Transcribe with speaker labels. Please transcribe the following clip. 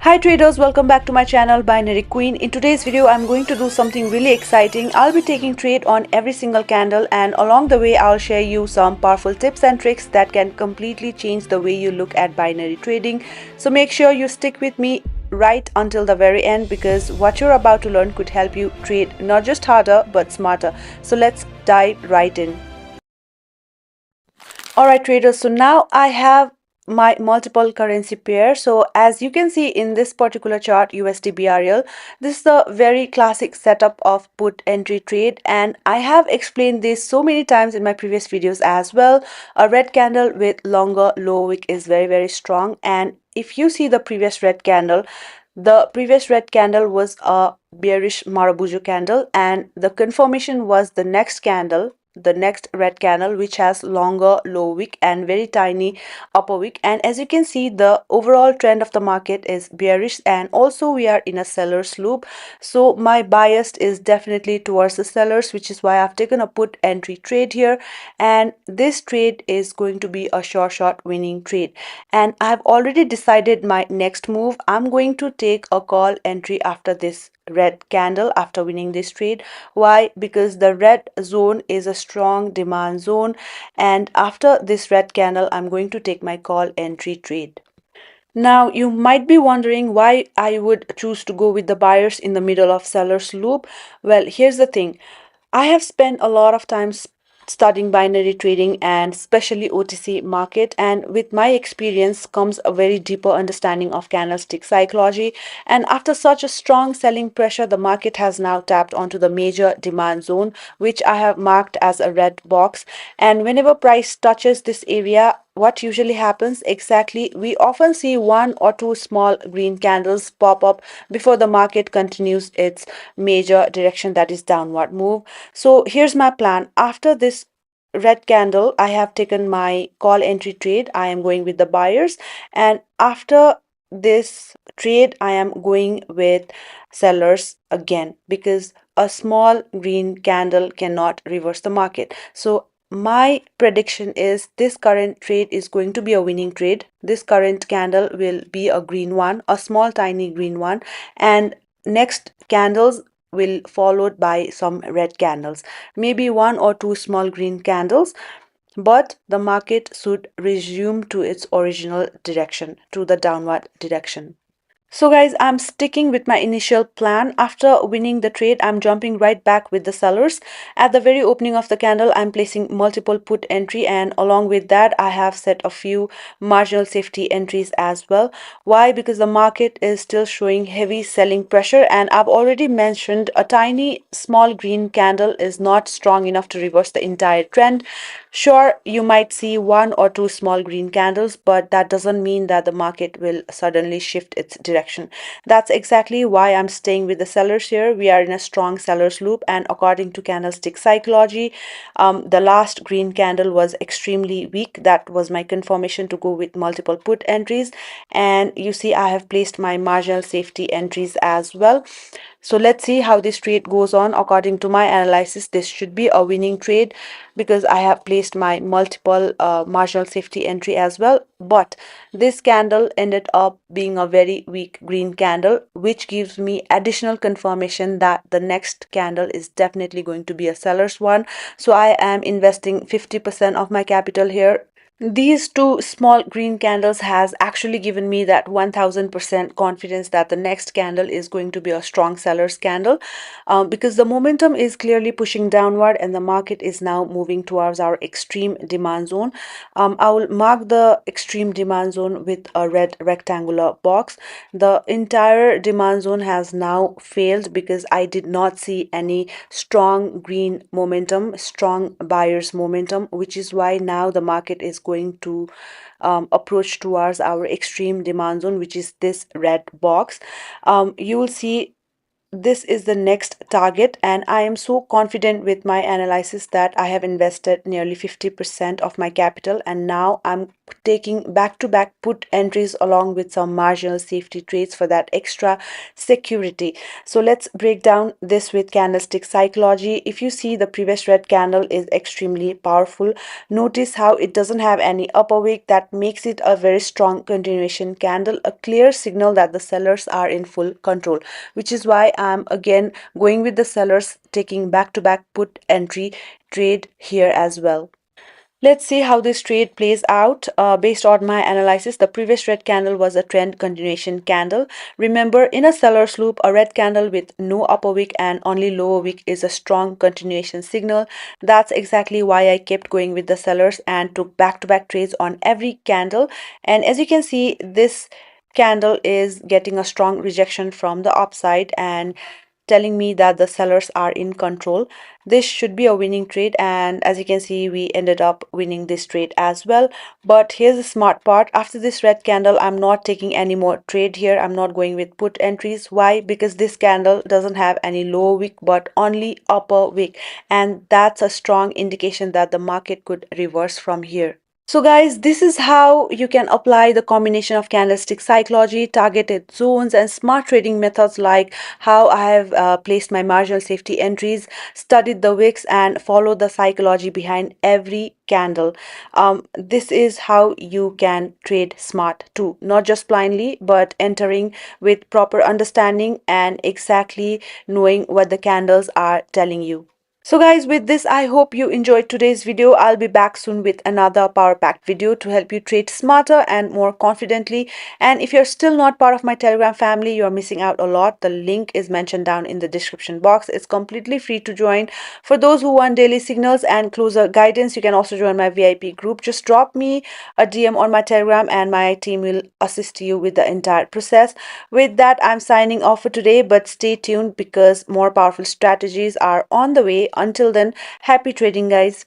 Speaker 1: Hi traders, welcome back to my channel Binary Queen. In today's video, I'm going to do something really exciting. I'll be taking trade on every single candle, and along the way I'll share you some powerful tips and tricks that can completely change the way you look at binary trading. So make sure you stick with me right until the very end, because what you're about to learn could help you trade not just harder but smarter. So let's dive right in. Alright traders, so now I have my multiple currency pair. So as you can see in this particular chart, USD BRL, this is a very classic setup of put entry trade, and I have explained this so many times in my previous videos as well. A red candle with longer low wick is very strong, and if you see the previous red candle, the previous red candle was a bearish Marabujo candle, and the confirmation was the next candle, the next red candle, which has longer low wick and very tiny upper wick. And as you can see, the overall trend of the market is bearish, and also we are in a seller's loop. So my bias is definitely towards the sellers, which is why I've taken a put entry trade here, and this trade is going to be a sure shot winning trade. And I've already decided my next move. I'm going to take a call entry after this red candle, after winning this trade. Why? Because the red zone is a strong demand zone, and after this red candle I'm going to take my call entry trade. Now you might be wondering why I would choose to go with the buyers in the middle of seller's loop. Well, here's the thing. I have spent a lot of time studying binary trading and especially OTC market, and with my experience comes a very deeper understanding of candlestick psychology. And after such a strong selling pressure, the market has now tapped onto the major demand zone, which I have marked as a red box. And whenever price touches this area, what usually happens exactly, we often see one or two small green candles pop up before the market continues its major direction, that is downward move. So here's my plan. After this red candle, I have taken my call entry trade. I am going with the buyers, and after this trade I am going with sellers again, because a small green candle cannot reverse the market. So my prediction is this current trade is going to be a winning trade. This current candle will be a green one, a small tiny green one, and next candles will followed by some red candles, maybe one or two small green candles, but the market should resume to its original direction, to the downward direction. So guys, I'm sticking with my initial plan. After winning the trade, I'm jumping right back with the sellers. At the very opening of the candle, I'm placing multiple put entry, and along with that, I have set a few marginal safety entries as well. Why? Because the market is still showing heavy selling pressure, and I've already mentioned a tiny small green candle is not strong enough to reverse the entire trend. Sure, you might see one or two small green candles, but that doesn't mean that the market will suddenly shift its direction. That's exactly why I'm staying with the sellers here. We are in a strong sellers loop, and according to candlestick psychology, the last green candle was extremely weak. That was my confirmation to go with multiple put entries, and you see I have placed my marginal safety entries as well. So let's see how this trade goes on. According to my analysis, this should be a winning trade because I have placed my multiple marginal safety entry as well. But this candle ended up being a very weak green candle, which gives me additional confirmation that the next candle is definitely going to be a seller's one. So I am investing 50% of my capital here. These two small green candles has actually given me that 1000% confidence that the next candle is going to be a strong seller's candle, because the momentum is clearly pushing downward and the market is now moving towards our extreme demand zone. I will mark the extreme demand zone with a red rectangular box. The entire demand zone has now failed because I did not see any strong green momentum, strong buyers momentum, which is why now the market is going to approach towards our extreme demand zone, which is this red box. You will see this is the next target, and I am so confident with my analysis that I have invested nearly 50% of my capital, and now I'm taking back to back put entries along with some marginal safety trades for that extra security. So let's break down this with candlestick psychology. If you see, the previous red candle is extremely powerful. Notice how it doesn't have any upper wick. That makes it a very strong continuation candle, a clear signal that the sellers are in full control, which is why I'm again going with the sellers, taking back to back put entry trade here as well. Let's see how this trade plays out. Based on my analysis, the previous red candle was a trend continuation candle. Remember, in a seller's loop, a red candle with no upper wick and only lower wick is a strong continuation signal. That's exactly why I kept going with the sellers and took back-to-back trades on every candle. And as you can see, this candle is getting a strong rejection from the upside and telling me that the sellers are in control. This should be a winning trade, and as you can see, we ended up winning this trade as well. But here's the smart part: after this red candle, I'm not taking any more trade here. I'm not going with put entries. Why? Because this candle doesn't have any lower wick but only upper wick, and that's a strong indication that the market could reverse from here. So guys, this is how you can apply the combination of candlestick psychology, targeted zones, and smart trading methods, like how I have placed my marginal safety entries, studied the wicks, and followed the psychology behind every candle. This is how you can trade smart too, not just blindly, but entering with proper understanding and exactly knowing what the candles are telling you. So guys, with this, I hope you enjoyed today's video. I'll be back soon with another power packed video to help you trade smarter and more confidently. And if you're still not part of my Telegram family, you're missing out a lot. The link is mentioned down in the description box. It's completely free to join. For those who want daily signals and closer guidance, you can also join my VIP group. Just drop me a DM on my Telegram and my team will assist you with the entire process. With that, I'm signing off for today, but stay tuned because more powerful strategies are on the way. Until then, happy trading, guys.